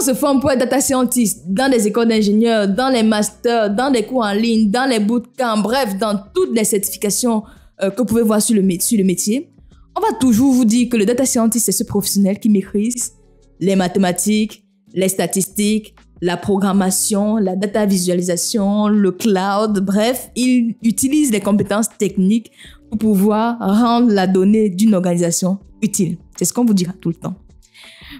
on se forme pour être data scientist dans des écoles d'ingénieurs, dans les masters, dans des cours en ligne, dans les bootcamps, bref, dans toutes les certifications que vous pouvez voir sur le métier, on va toujours vous dire que le data scientist, c'est ce professionnel qui maîtrise les mathématiques, les statistiques, la programmation, la data visualisation, le cloud, bref, il utilise les compétences techniques pour pouvoir rendre la donnée d'une organisation utile. C'est ce qu'on vous dira tout le temps.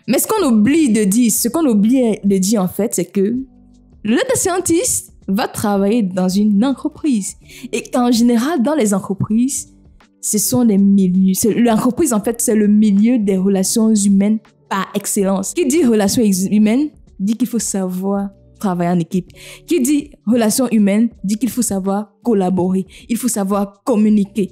Mais ce qu'on oublie de dire en fait, c'est que le data scientist va travailler dans une entreprise. Et qu'en général, dans les entreprises, ce sont les milieux. L'entreprise, en fait, c'est le milieu des relations humaines par excellence. Qui dit relations humaines dit qu'il faut savoir travailler en équipe. Qui dit relations humaines dit qu'il faut savoir collaborer. Il faut savoir communiquer.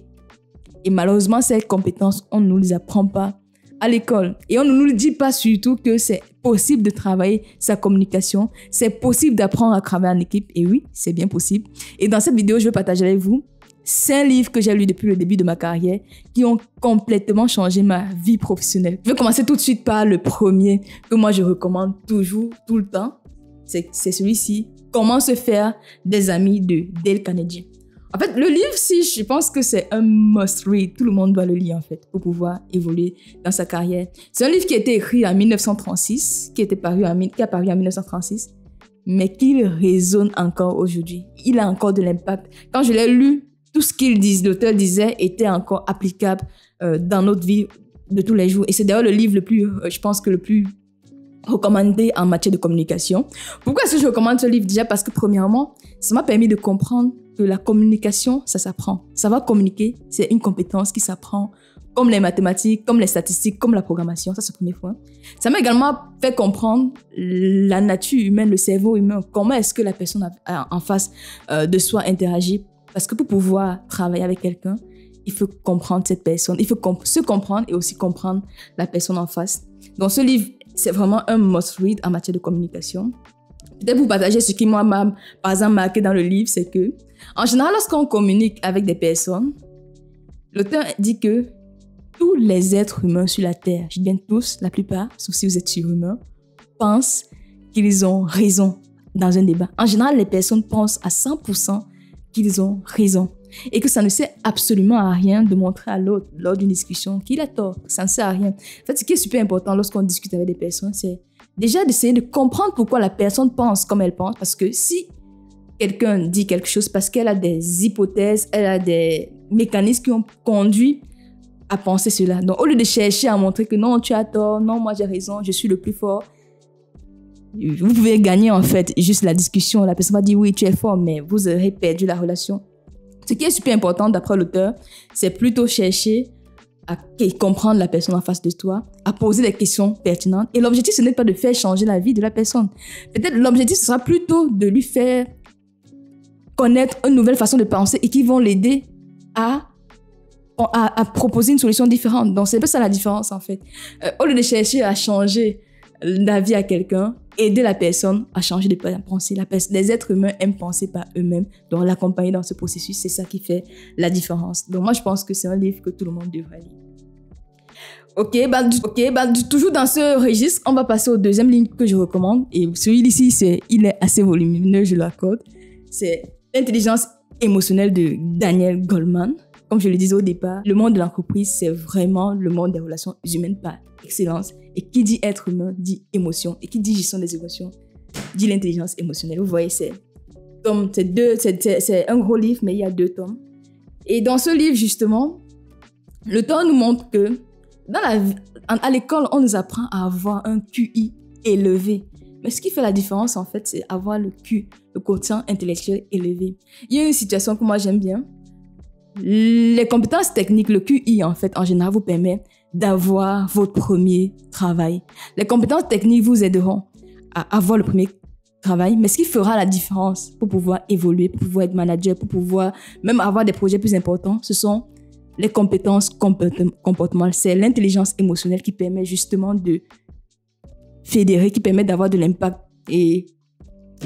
Et malheureusement, ces compétences, on ne nous les apprend pas à l'école. Et on ne nous dit pas surtout que c'est possible de travailler sa communication. C'est possible d'apprendre à travailler en équipe. Et oui, c'est bien possible. Et dans cette vidéo, je vais partager avec vous 5 livres que j'ai lus depuis le début de ma carrière qui ont complètement changé ma vie professionnelle. Je vais commencer tout de suite par le premier que moi je recommande toujours, tout le temps. C'est celui-ci, Comment se faire des amis de Dale Carnegie. En fait, le livre, je pense que c'est un must-read. Tout le monde doit le lire, en fait, pour pouvoir évoluer dans sa carrière. C'est un livre qui a été écrit en 1936, qui a paru en 1936, mais qui résonne encore aujourd'hui. Il a encore de l'impact. Quand je l'ai lu, tout ce l'auteur disait était encore applicable dans notre vie de tous les jours. Et c'est d'ailleurs le livre je pense que le plus recommandé en matière de communication. Pourquoi est-ce que je recommande ce livre? Déjà parce que premièrement, ça m'a permis de comprendre que la communication, ça s'apprend. Savoir communiquer, c'est une compétence qui s'apprend, comme les mathématiques, comme les statistiques, comme la programmation. Ça, c'est le premier point. Ça m'a également fait comprendre la nature humaine, le cerveau humain. Comment est-ce que la personne en face de soi interagit? Parce que pour pouvoir travailler avec quelqu'un, il faut comprendre cette personne. Il faut se comprendre et aussi comprendre la personne en face. Donc, ce livre, c'est vraiment un must-read en matière de communication. Peut-être vous partager ce qui, moi, m'a, par exemple, marqué dans le livre, c'est que, en général, lorsqu'on communique avec des personnes, l'auteur dit que tous les êtres humains sur la Terre, je dis bien tous, la plupart, sauf si vous êtes surhumain, pensent qu'ils ont raison dans un débat. En général, les personnes pensent à 100% qu'ils ont raison. Et que ça ne sert absolument à rien de montrer à l'autre lors d'une discussion qu'il a tort. Ça ne sert à rien. En fait, ce qui est super important lorsqu'on discute avec des personnes, c'est déjà d'essayer de comprendre pourquoi la personne pense comme elle pense. Parce que si quelqu'un dit quelque chose parce qu'elle a des hypothèses, elle a des mécanismes qui ont conduit à penser cela. Donc, au lieu de chercher à montrer que non, tu as tort, non, moi j'ai raison, je suis le plus fort, vous pouvez gagner en fait juste la discussion. La personne va dire oui, tu es fort, mais vous aurez perdu la relation. Ce qui est super important d'après l'auteur, c'est plutôt chercher à comprendre la personne en face de toi, à poser des questions pertinentes. Et l'objectif, ce n'est pas de faire changer la vie de la personne. Peut-être l'objectif, ce sera plutôt de lui faire connaître une nouvelle façon de penser et qui vont l'aider à proposer une solution différente. Donc, c'est un peu ça la différence en fait. Au lieu de chercher à changer la vie à quelqu'un, aider la personne à changer de pensée. Les êtres humains aiment penser par eux-mêmes, donc l'accompagner dans ce processus, c'est ça qui fait la différence. Donc moi, je pense que c'est un livre que tout le monde devrait lire. Toujours dans ce registre, on va passer au deuxième livre que je recommande. Et celui-ci, il est assez volumineux, je l'accorde. C'est L'intelligence émotionnelle de Daniel Goleman. Comme je le disais au départ, le monde de l'entreprise, c'est vraiment le monde des relations humaines par excellence. Et qui dit être humain, dit émotion. Et qui dit gestion des émotions, dit l'intelligence émotionnelle. Vous voyez, c'est un gros livre, mais il y a 2 tomes. Et dans ce livre, justement, l'auteur nous montre que à l'école, on nous apprend à avoir un QI élevé. Mais ce qui fait la différence, en fait, c'est avoir le quotient intellectuel élevé. Il y a une situation que moi, j'aime bien. Les compétences techniques, le QI, en fait, en général, vous permet d'avoir votre premier travail. Les compétences techniques vous aideront à avoir le premier travail, mais ce qui fera la différence pour pouvoir évoluer, pour pouvoir être manager, pour pouvoir même avoir des projets plus importants, ce sont les compétences comportementales. C'est l'intelligence émotionnelle qui permet justement de fédérer, qui permet d'avoir de l'impact. Et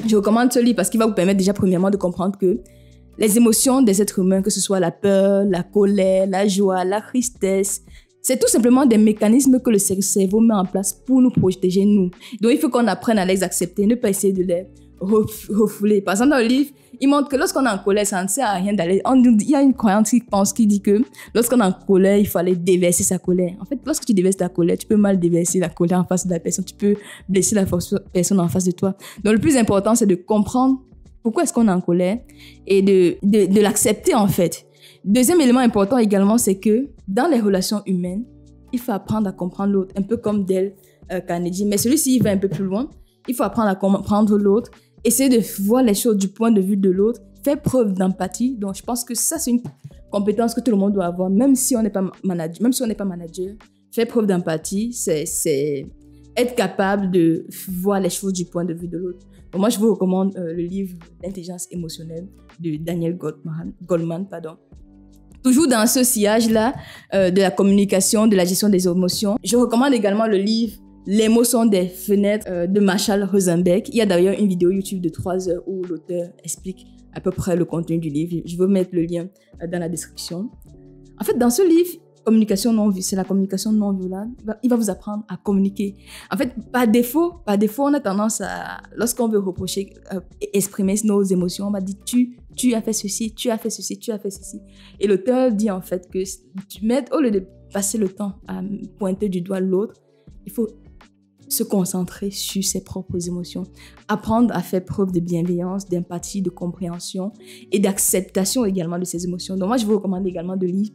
je recommande ce livre parce qu'il va vous permettre déjà premièrement de comprendre que les émotions des êtres humains, que ce soit la peur, la colère, la joie, la tristesse, C'est tout simplement des mécanismes que le cerveau met en place pour nous protéger, nous. Donc, il faut qu'on apprenne à les accepter, ne pas essayer de les refouler. Par exemple, dans le livre, il montre que lorsqu'on est en colère, ça ne sert à rien d'aller... Il y a une croyance qui dit que lorsqu'on est en colère, il faut aller déverser sa colère. En fait, lorsque tu déverses ta colère, tu peux mal déverser la colère en face de la personne. Tu peux blesser la personne en face de toi. Donc, le plus important, c'est de comprendre pourquoi est-ce qu'on est en colère et de l'accepter, en fait. Deuxième élément important également, c'est que dans les relations humaines, il faut apprendre à comprendre l'autre, un peu comme Dale Carnegie. Mais celui-ci, il va un peu plus loin. Il faut apprendre à comprendre l'autre, essayer de voir les choses du point de vue de l'autre, faire preuve d'empathie. Donc, je pense que ça, c'est une compétence que tout le monde doit avoir, même si on n'est pas manager. Faire preuve d'empathie, c'est être capable de voir les choses du point de vue de l'autre. Donc, moi, je vous recommande le livre L'intelligence émotionnelle de Daniel Goleman. Toujours dans ce sillage-là de la communication, de la gestion des émotions, je recommande également le livre L'émotion des fenêtres de Marshall Rosenberg. Il y a d'ailleurs une vidéo YouTube de 3 heures où l'auteur explique à peu près le contenu du livre. Je vais mettre le lien dans la description. En fait, dans ce livre, c'est la communication non violente. Il va vous apprendre à communiquer. En fait, par défaut, on a tendance à, lorsqu'on veut reprocher, exprimer nos émotions, on va dire tu as fait ceci, tu as fait ceci, tu as fait ceci. Et l'auteur dit en fait que au lieu de passer le temps à pointer du doigt l'autre, il faut se concentrer sur ses propres émotions, apprendre à faire preuve de bienveillance, d'empathie, de compréhension et d'acceptation également de ses émotions. Donc moi, je vous recommande également de lire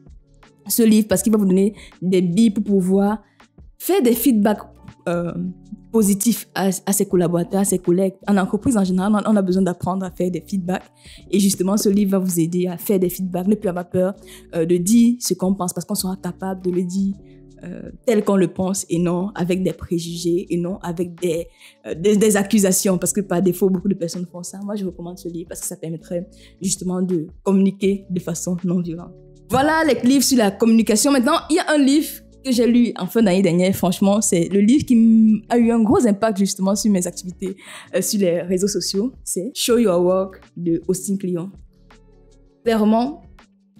ce livre parce qu'il va vous donner des billes pour pouvoir faire des feedbacks positifs à ses collaborateurs, à ses collègues. En entreprise, en général, on a besoin d'apprendre à faire des feedbacks. Et justement, ce livre va vous aider à faire des feedbacks, ne plus avoir peur de dire ce qu'on pense parce qu'on sera capable de le dire tel qu'on le pense et non avec des préjugés et non avec des accusations parce que par défaut, beaucoup de personnes font ça. Moi, je recommande ce livre parce que ça permettrait justement de communiquer de façon non violente. Voilà les livres sur la communication. Maintenant, il y a un livre que j'ai lu en fin d'année dernière. Franchement, c'est le livre qui a eu un gros impact justement sur mes activités sur les réseaux sociaux. C'est Show Your Work de Austin Kleon. Clairement,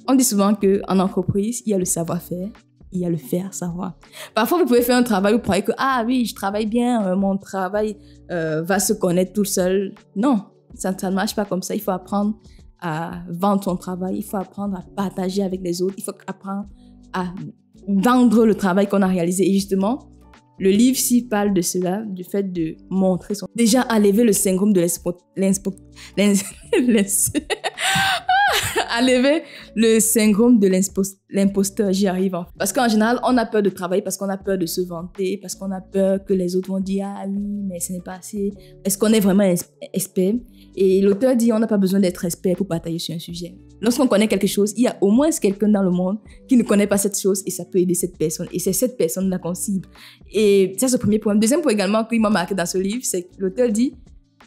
on dit souvent qu'en entreprise, il y a le savoir-faire, il y a le faire savoir. Parfois, vous pouvez faire un travail, vous croyez que, ah oui, je travaille bien, mon travail va se connaître tout seul. Non, ça ne marche pas comme ça. Il faut apprendre à vendre son travail, il faut apprendre à partager avec les autres, il faut apprendre à vendre le travail qu'on a réalisé. Et justement, le livre-ci parle de cela, du fait de montrer son... Déjà, à lever le syndrome de à lever le syndrome de l'imposteur, j'y arrive. Parce qu'en général, on a peur de travailler parce qu'on a peur de se vanter, parce qu'on a peur que les autres vont dire « Ah oui, mais ce n'est pas assez. » Est-ce qu'on est vraiment expert? Et l'auteur dit « On n'a pas besoin d'être expert pour partager sur un sujet. » Lorsqu'on connaît quelque chose, il y a au moins quelqu'un dans le monde qui ne connaît pas cette chose et ça peut aider cette personne. Et c'est cette personne-là qu'on cible. Et ça, c'est le premier point. Deuxième point également qui m'a marqué dans ce livre, c'est que l'auteur dit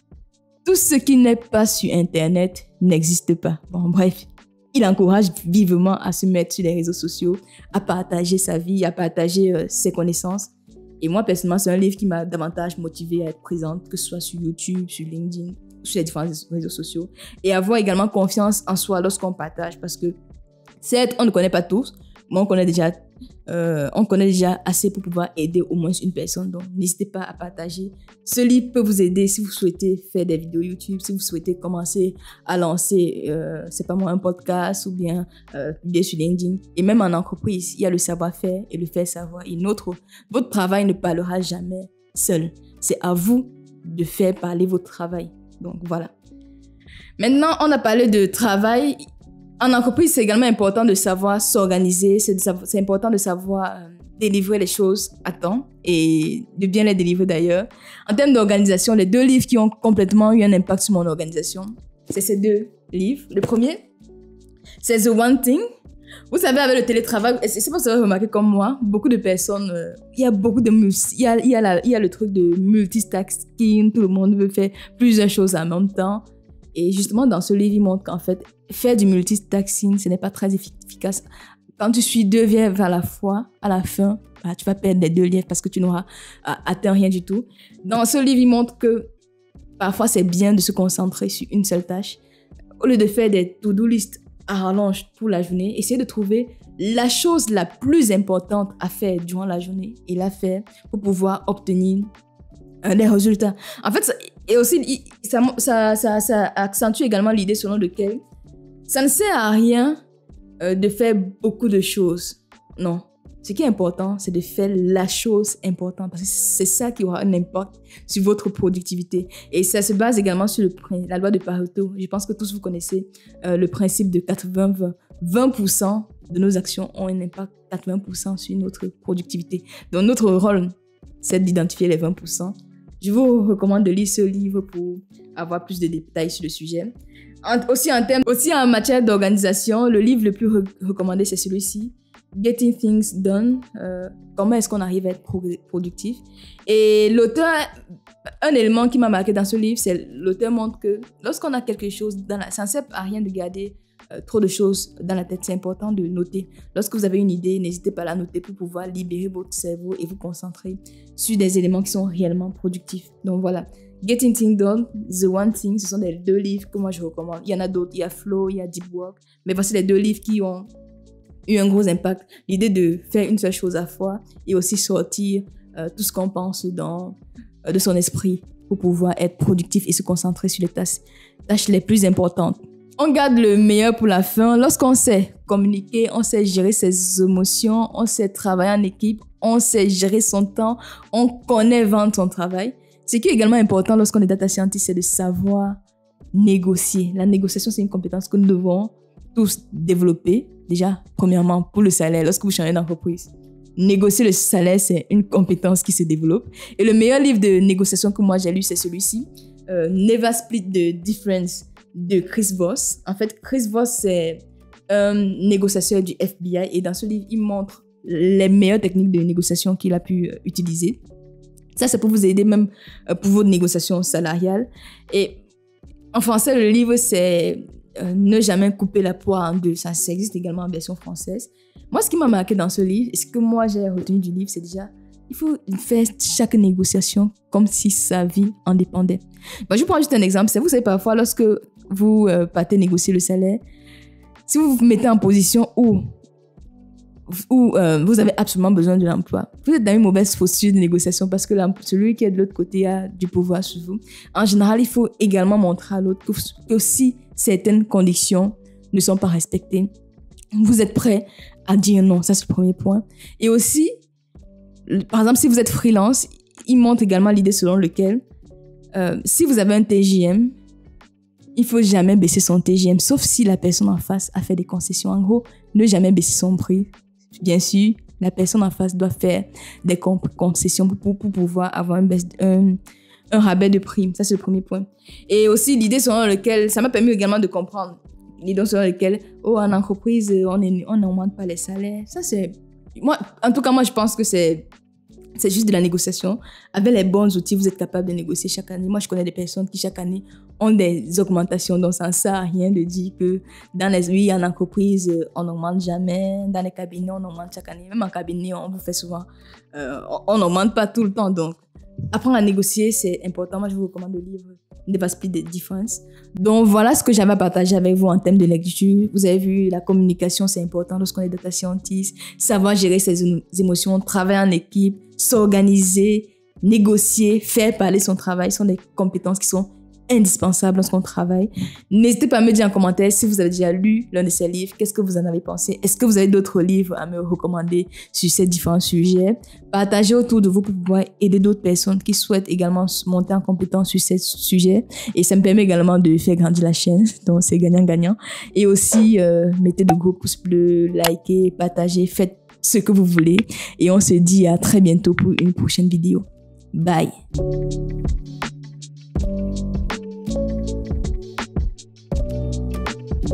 « Tout ce qui n'est pas sur Internet n'existe pas. » Bon, bref. Il encourage vivement à se mettre sur les réseaux sociaux, à partager sa vie, à partager ses connaissances. Et moi, personnellement, c'est un livre qui m'a davantage motivée à être présente, que ce soit sur YouTube, sur LinkedIn, sur les différents réseaux sociaux. Et avoir également confiance en soi lorsqu'on partage. Parce que, certes, on ne connaît pas tous, mais on connaît déjà assez pour pouvoir aider au moins une personne. Donc, n'hésitez pas à partager. Ce livre peut vous aider si vous souhaitez faire des vidéos YouTube, si vous souhaitez commencer à lancer, un podcast ou bien publier sur LinkedIn. Et même en entreprise, il y a le savoir-faire et le faire savoir. Et votre travail ne parlera jamais seul. C'est à vous de faire parler votre travail. Donc, voilà. Maintenant, on a parlé de travail. En entreprise, c'est également important de savoir s'organiser, c'est important de savoir délivrer les choses à temps et de bien les délivrer d'ailleurs. En termes d'organisation, les 2 livres qui ont complètement eu un impact sur mon organisation, c'est ces 2 livres. Le premier, c'est The One Thing. Vous savez, avec le télétravail, c'est pas que vous avez remarqué comme moi, beaucoup de personnes, il y a beaucoup de... Il y a le truc de multitasking, tout le monde veut faire plusieurs choses en même temps. Et justement, dans ce livre, il montre qu'en fait, faire du multitasking, ce n'est pas très efficace. Quand tu suis 2 lièvres à la fois, à la fin, tu vas perdre les 2 lièvres parce que tu n'auras atteint rien du tout. Dans ce livre, il montre que parfois, c'est bien de se concentrer sur une seule tâche. Au lieu de faire des to-do list à rallonge pour la journée, essayez de trouver la chose la plus importante à faire durant la journée et la faire pour pouvoir obtenir des résultats. En fait, et aussi, ça accentue également l'idée selon laquelle ça ne sert à rien de faire beaucoup de choses. Non. Ce qui est important, c'est de faire la chose importante parce que c'est ça qui aura un impact sur votre productivité. Et ça se base également sur la loi de Pareto. Je pense que tous vous connaissez le principe de 80-20. 20% de nos actions ont un impact 80% sur notre productivité. Donc notre rôle, c'est d'identifier les 20%. Je vous recommande de lire ce livre pour avoir plus de détails sur le sujet. Aussi en matière d'organisation, le livre le plus recommandé, c'est celui-ci. Getting Things Done, comment est-ce qu'on arrive à être productif. Et l'auteur, un élément qui m'a marqué dans ce livre, c'est l'auteur montre que lorsqu'on a quelque chose, ça ne sert à rien de garder trop de choses dans la tête, c'est important de noter. Lorsque vous avez une idée, n'hésitez pas à la noter pour pouvoir libérer votre cerveau et vous concentrer sur des éléments qui sont réellement productifs. Donc voilà, Getting Things Done, The One Thing, ce sont les 2 livres que moi je recommande. Il y en a d'autres, il y a Flow, il y a Deep Work, mais voici les 2 livres qui ont eu un gros impact. L'idée de faire une seule chose à la fois et aussi sortir tout ce qu'on pense de son esprit pour pouvoir être productif et se concentrer sur les tâches les plus importantes. On garde le meilleur pour la fin. Lorsqu'on sait communiquer, on sait gérer ses émotions, on sait travailler en équipe, on sait gérer son temps, on connaît vendre son travail. Ce qui est également important lorsqu'on est data scientist, c'est de savoir négocier. La négociation, c'est une compétence que nous devons tous développer. Déjà, premièrement, pour le salaire, lorsque vous changez d'entreprise, négocier le salaire, c'est une compétence qui se développe. Et le meilleur livre de négociation que moi j'ai lu, c'est celui-ci, Never Split the Difference de Chris Voss. En fait, Chris Voss, c'est un négociateur du FBI et dans ce livre, il montre les meilleures techniques de négociation qu'il a pu utiliser. Ça, c'est pour vous aider même pour vos négociations salariales. Et en français, le livre, c'est ne jamais couper la poire en deux. Ça existe également en version française. Moi, ce qui m'a marqué dans ce livre, et ce que moi j'ai retenu du livre, c'est déjà, il faut faire chaque négociation comme si sa vie en dépendait. Bon, je prends juste un exemple. Vous savez, parfois, lorsque vous partez négocier le salaire, si vous vous mettez en position où vous avez absolument besoin de l'emploi, vous êtes dans une mauvaise posture de négociation parce que celui qui est de l'autre côté a du pouvoir sur vous. En général, il faut également montrer à l'autre que si certaines conditions ne sont pas respectées, vous êtes prêt à dire non. Ça, c'est le premier point. Et aussi, par exemple, si vous êtes freelance, il montre également l'idée selon laquelle si vous avez un TJM, il ne faut jamais baisser son TJM, sauf si la personne en face a fait des concessions. En gros, ne jamais baisser son prix. Bien sûr, la personne en face doit faire des concessions pour pouvoir avoir un rabais de prix. Ça, c'est le premier point. Et aussi, l'idée selon laquelle, ça m'a permis également de comprendre l'idée selon laquelle, en entreprise, on n'augmente pas les salaires. Ça, c'est... En tout cas, moi, je pense que c'est juste de la négociation. Avec les bons outils, vous êtes capable de négocier chaque année. Moi, je connais des personnes qui, chaque année, ont des augmentations. Donc, ça ne sert à rien de dire que en entreprise, on n'augmente jamais. Dans les cabinets, on augmente chaque année. Même en cabinet, on vous fait souvent... on n'augmente pas tout le temps. Donc, apprendre à négocier, c'est important. Moi, je vous recommande le livre Never Split the Difference. Donc, voilà ce que j'avais à partager avec vous en termes de lecture. Vous avez vu, la communication, c'est important lorsqu'on est data scientist. Savoir gérer ses émotions, travailler en équipe, s'organiser, négocier, faire parler son travail sont des compétences qui sont indispensables lorsqu'on travaille. N'hésitez pas à me dire en commentaire si vous avez déjà lu l'un de ces livres, qu'est-ce que vous en avez pensé? Est-ce que vous avez d'autres livres à me recommander sur ces différents sujets? Partagez autour de vous pour pouvoir aider d'autres personnes qui souhaitent également monter en compétence sur ces sujets. Et ça me permet également de faire grandir la chaîne, donc c'est gagnant-gagnant. Et aussi, mettez de gros pouces bleus, likez, partagez, faites ce que vous voulez. Et on se dit à très bientôt pour une prochaine vidéo. Bye!